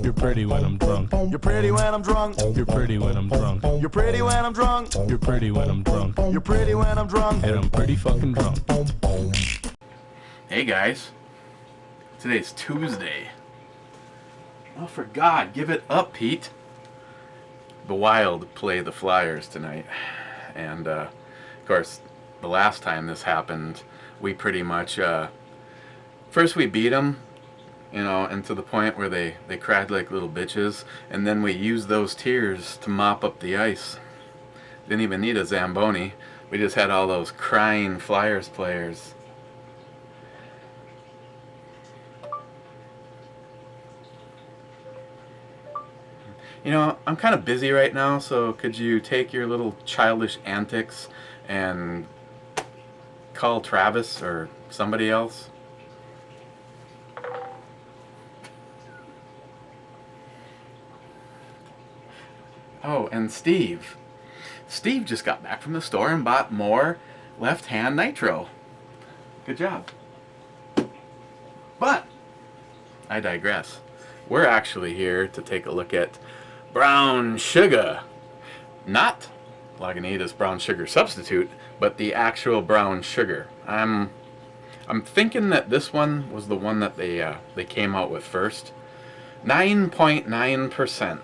You're pretty when I'm drunk. You're pretty when I'm drunk. You're pretty when I'm drunk. You're pretty when I'm drunk. You're pretty when I'm drunk. You're pretty when I'm drunk. And I'm pretty fucking drunk. Hey guys, today's Tuesday. Oh, for God, give it up, Pete. The Wild play the Flyers tonight, and of course, the last time this happened, we pretty much first we beat them, you know, and to the point where they cried like little bitches, and then we used those tears to mop up the ice. Didn't even need a Zamboni. We just had all those crying Flyers players. You know, I'm kind of busy right now, so could you take your little childish antics and call Travis or somebody else? Oh, and Steve. Steve just got back from the store and bought more left-hand nitro. Good job. But I digress. We're actually here to take a look at brown sugar. Not Lagunitas brown sugar substitute, but the actual brown sugar. I'm thinking that this one was the one that they came out with first. 9.9%.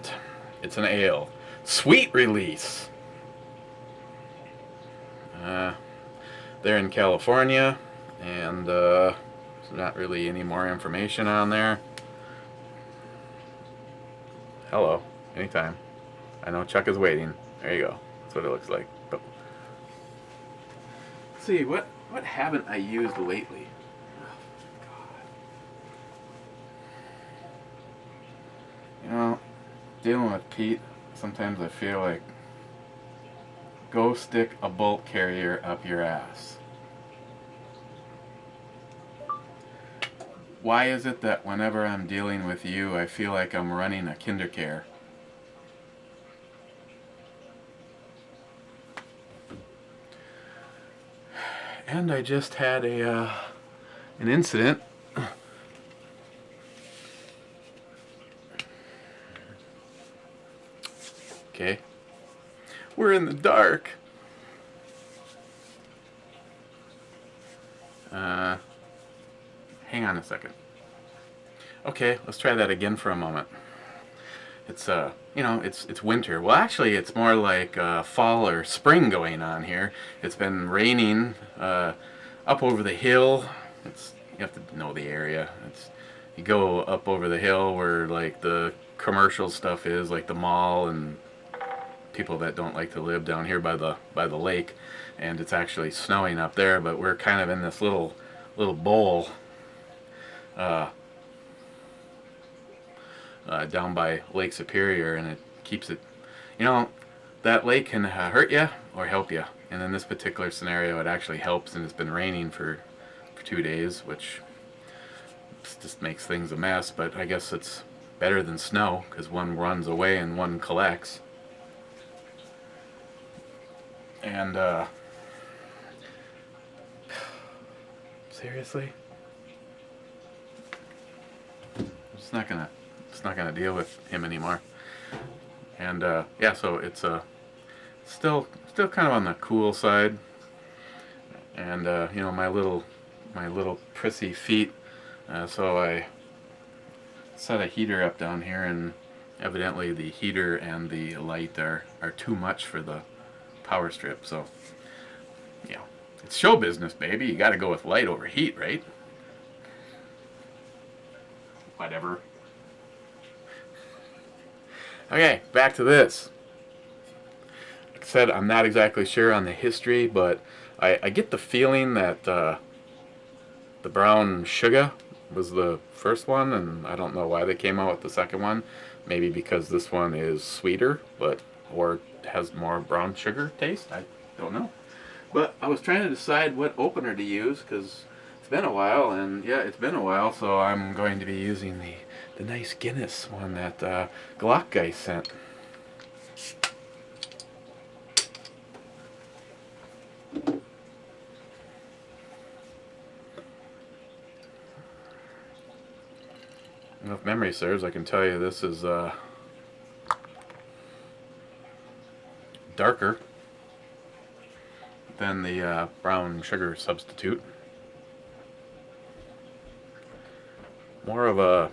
It's an ale. Sweet release. They're in California, and there's not really any more information on there. Hello. Anytime. I know Chuck is waiting. There you go. That's what it looks like. Oh. Let's see, what haven't I used lately? Oh, God. You know, dealing with Pete, sometimes I feel like go stick a bolt carrier up your ass. Why is it that whenever I'm dealing with you, I feel like I'm running a kindercare? And I just had an incident. Okay. We're in the dark. Hang on a second. Okay, let's try that again for a moment. It's you know, it's winter. Well, actually, it's more like fall or spring going on here. It's been raining up over the hill. You have to know the area. You go up over the hill where like the commercial stuff is, like the mall and people that don't like to live down here by the lake. And it's actually snowing up there, but we're kind of in this little bowl. Down by Lake Superior, and it keeps it, you know, that lake can hurt you or help you, and in this particular scenario it actually helps, and it's been raining for 2 days, which just makes things a mess, but I guess it's better than snow because one runs away and one collects. And seriously, I'm just not gonna deal with him anymore. And yeah, so it's still kind of on the cool side. And you know, my little prissy feet. So I set a heater up down here, and evidently the heater and the light are too much for the power strip. So you know, it's show business, baby. You got to go with light over heat, right? Whatever. Okay, back to this. Like I said, I'm not exactly sure on the history, but I get the feeling that the brown sugar was the first one, and I don't know why they came out with the second one. Maybe because this one is sweeter, or has more brown sugar taste. I don't know. But I was trying to decide what opener to use because it's been a while, and yeah, it's been a while, so I'm going to be using the nice Guinness one that Glock guy sent. If memory serves, I can tell you this is darker than the brown sugar substitute. More of a,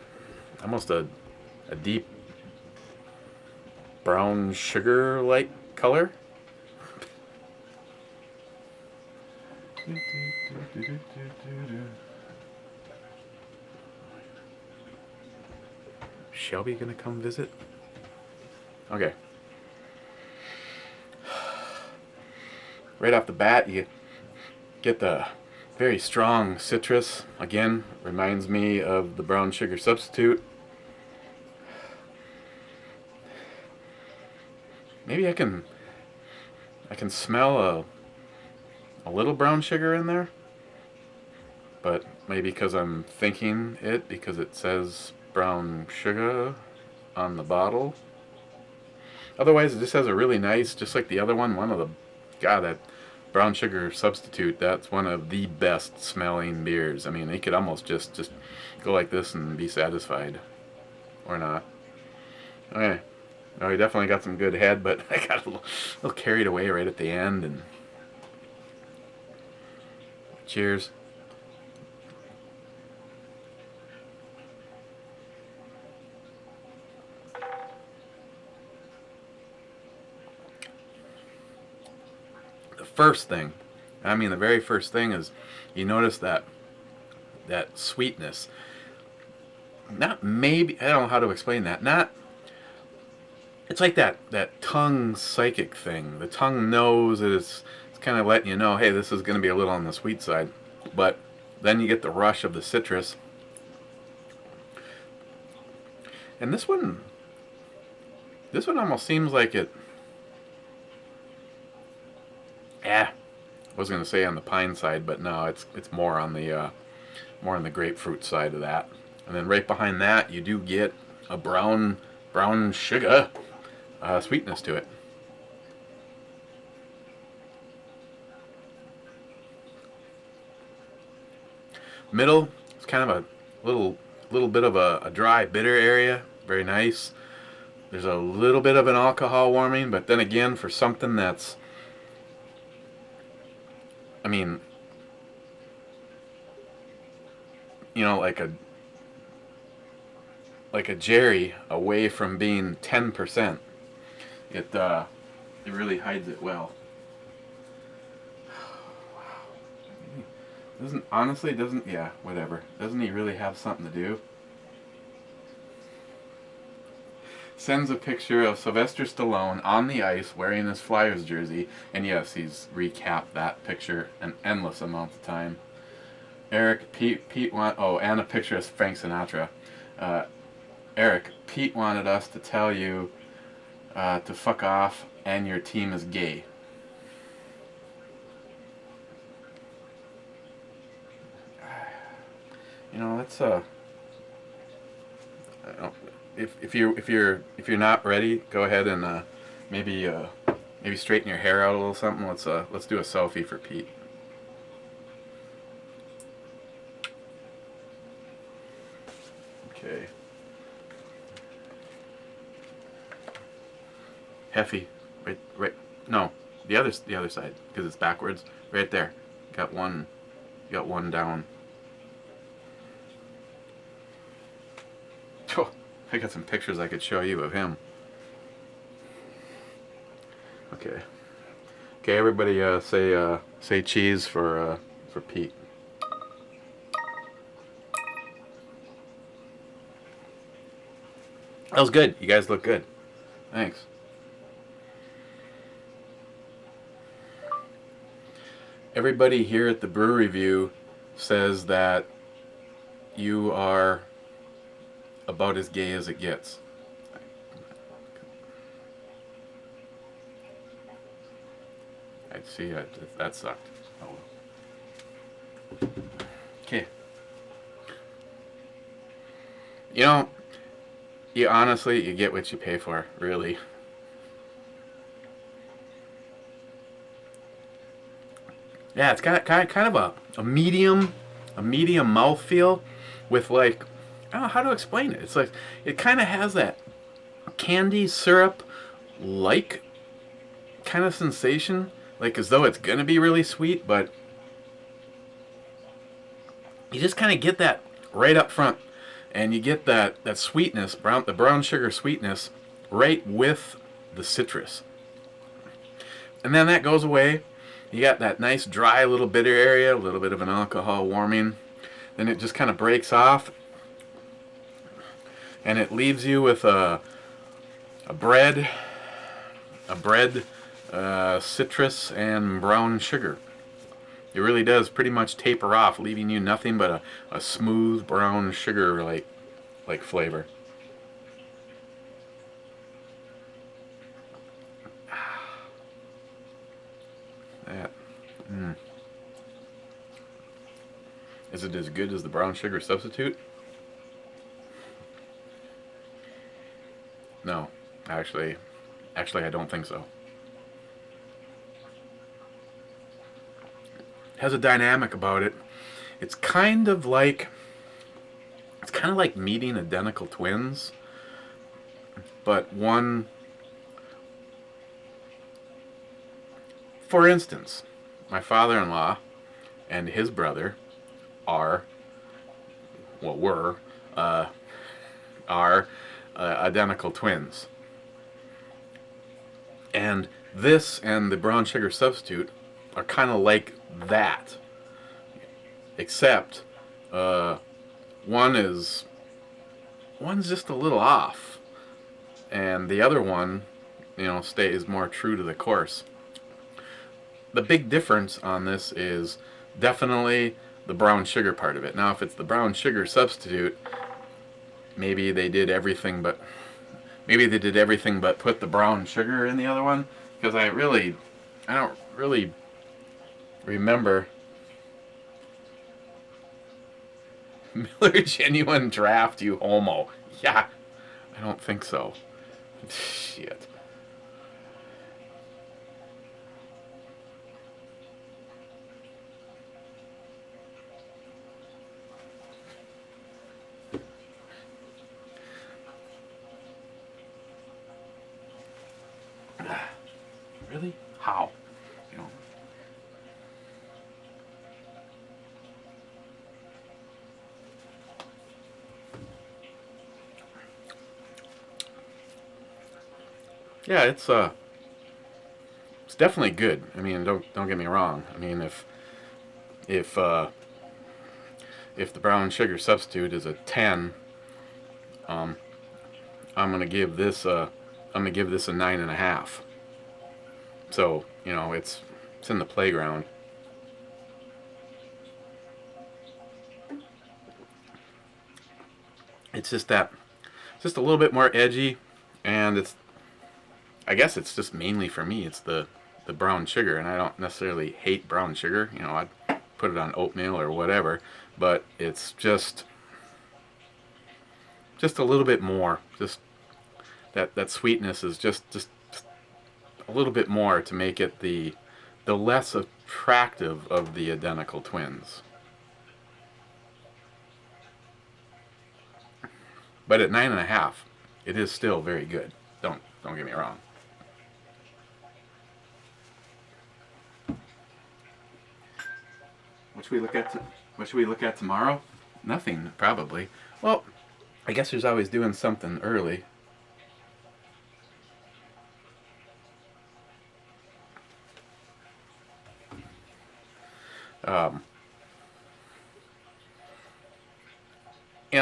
almost a deep brown sugar-like color. Shelby gonna come visit? Okay. Right off the bat, you get the very strong citrus. Again, reminds me of the brown sugar substitute. Maybe I can smell a little brown sugar in there, but maybe because I'm thinking it, because it says brown sugar on the bottle. Otherwise, it just has a really nice, just like the other one, God, that brown sugar substitute, that's one of the best smelling beers. I mean, you could almost just go like this and be satisfied. Or not. Okay. Oh, he definitely got some good head, but I got a little carried away right at the end. And cheers. The first thing, I mean the very first thing, is you notice that sweetness. Not maybe, I don't know how to explain that. Not, it's like that tongue psychic thing. The tongue knows that it's kind of letting you know, hey, this is going to be a little on the sweet side. But then you get the rush of the citrus. And this one almost seems like it, I was going to say on the pine side, but no, it's more on the grapefruit side of that. And then right behind that, you do get a brown sugar sweetness to it. Middle, it's kind of a little bit of a dry, bitter area. Very nice. There's a little bit of an alcohol warming, but then again, for something that's, I mean, you know, like a Jerry away from being 10%, it really hides it well. Doesn't yeah, whatever. Doesn't he really have something to do? Sends a picture of Sylvester Stallone on the ice wearing his Flyers jersey, and yes, he's recapped that picture an endless amount of time. Eric, Pete want, oh, and a picture of Frank Sinatra. Eric, Pete wanted us to tell you to fuck off and your team is gay. You know, that's if you're not ready, go ahead and maybe straighten your hair out a little something. Let's do a selfie for Pete. Okay. Heffy, right. No, the other side, because it's backwards. Right there. Got one down. Oh, I got some pictures I could show you of him. Okay. Okay, everybody, say cheese for Pete. That was good. You guys look good. Thanks. Everybody here at the Brew Review says that you are about as gay as it gets. I see. That sucked. Oh. Okay. You know, you honestly, you get what you pay for, really. Yeah, it's got kind of a medium mouthfeel with like I don't know how to explain it. It's like, it kind of has that candy syrup like kind of sensation, like as though it's gonna be really sweet, but you just kind of get that right up front, and you get that sweetness, the brown sugar sweetness, right with the citrus, and then that goes away. You got that nice dry little bitter area, a little bit of an alcohol warming, then it just kind of breaks off, and it leaves you with a bread, citrus, and brown sugar. It really does pretty much taper off, leaving you nothing but a smooth brown sugar like flavor. That. Is it as good as the brown sugar substitute? No, actually I don't think so. It has a dynamic about it. It's kind of like meeting identical twins, but one, for instance, my father-in-law and his brother were identical twins. And this and the brown sugar substitute are kind of like that, except one's just a little off, and the other one, stays more true to the course. The big difference on this is definitely the brown sugar part of it. Now, if it's the brown sugar substitute, maybe they did everything but put the brown sugar in the other one, because I don't really remember Miller Genuine Draft, you homo. Yeah, I don't think so. Shit. Really? How? Yeah, it's definitely good. I mean, don't get me wrong. I mean, if the brown sugar substitute is a 10, I'm gonna give this a 9.5. So it's in the playground. It's just a little bit more edgy, and I guess it's just mainly for me. It's the brown sugar, and I don't necessarily hate brown sugar. I'd put it on oatmeal or whatever, but it's just a little bit more. Just that sweetness is just a little bit more to make it the less attractive of the identical twins. But at 9.5, it is still very good. Don't get me wrong. What should we look at tomorrow? Nothing, probably. Well, I guess there's always doing something early.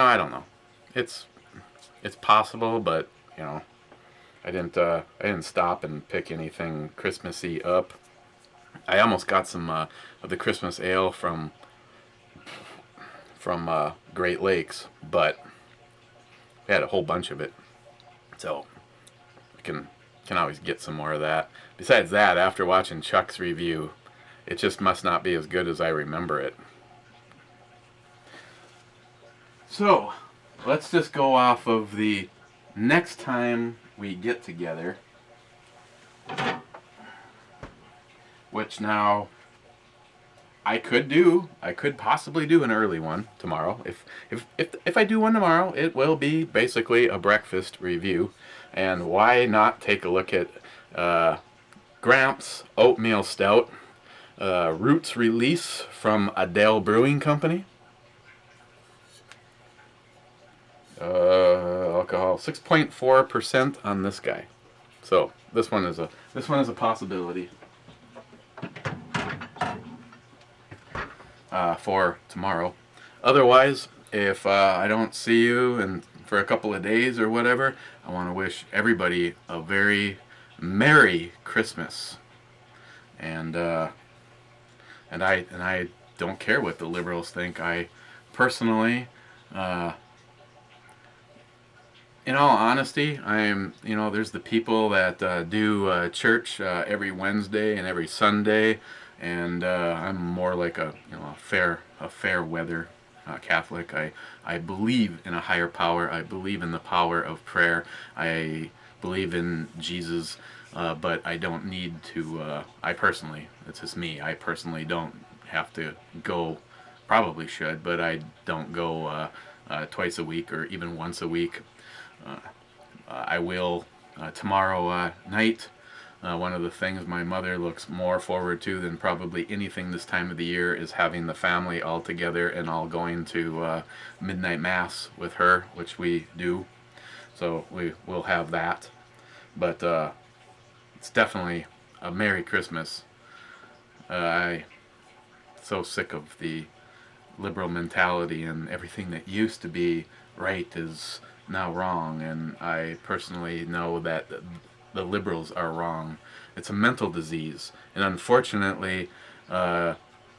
I don't know. It's possible, but I didn't stop and pick anything Christmassy up. I almost got some of the Christmas ale from Great Lakes, but we had a whole bunch of it, so I can always get some more of that. Besides that, after watching Chuck's review, it just must not be as good as I remember it. So let's just go off of the next time we get together, which now I could possibly do an early one tomorrow. If I do one tomorrow, it will be basically a breakfast review. And why not take a look at Gramps Oatmeal Stout, Roots Release from Adele Brewing Company. Alcohol 6.4% on this guy. So this one is a possibility for tomorrow. Otherwise, if I don't see you for a couple of days or whatever, I want to wish everybody a very Merry Christmas. And I don't care what the liberals think. I personally, in all honesty, there's the people that do church every Wednesday and every Sunday, and I'm more like a fair weather Catholic. I believe in a higher power. I believe in the power of prayer. I believe in Jesus, but I don't need to. It's just me. I personally don't have to go. Probably should, but I don't go twice a week or even once a week. I will tomorrow night. One of the things my mother looks more forward to than probably anything this time of the year is having the family all together and all going to midnight mass with her, which we do. So we will have that. But it's definitely a Merry Christmas. I'm so sick of the liberal mentality, and everything that used to be right is now wrong, and I personally know that the liberals are wrong. It's a mental disease, and unfortunately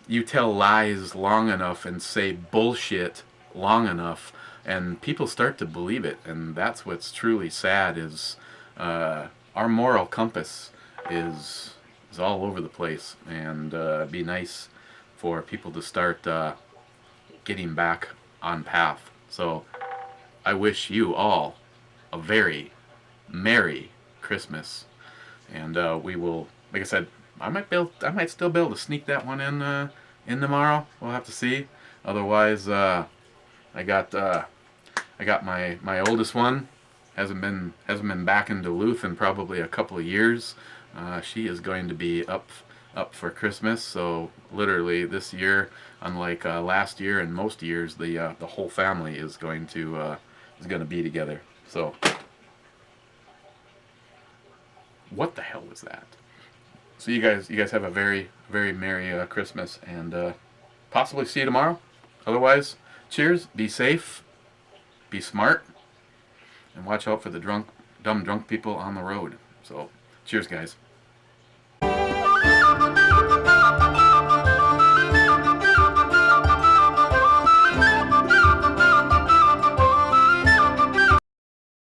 you tell lies long enough and say bullshit long enough and people start to believe it, and that's what's truly sad is our moral compass is all over the place, and it'd be nice for people to start getting back on path. So I wish you all a very Merry Christmas, and we will, like I said, I might still be able to sneak that one in tomorrow. We'll have to see. Otherwise, I got my oldest one hasn't been back in Duluth in probably a couple of years. She is going to be up for Christmas. So literally this year, unlike last year and most years, the whole family is going to be together. So what the hell was that? So you guys have a very Merry Christmas, and possibly see you tomorrow. Otherwise, cheers. Be safe. Be smart. And watch out for the dumb drunk people on the road. So cheers, guys.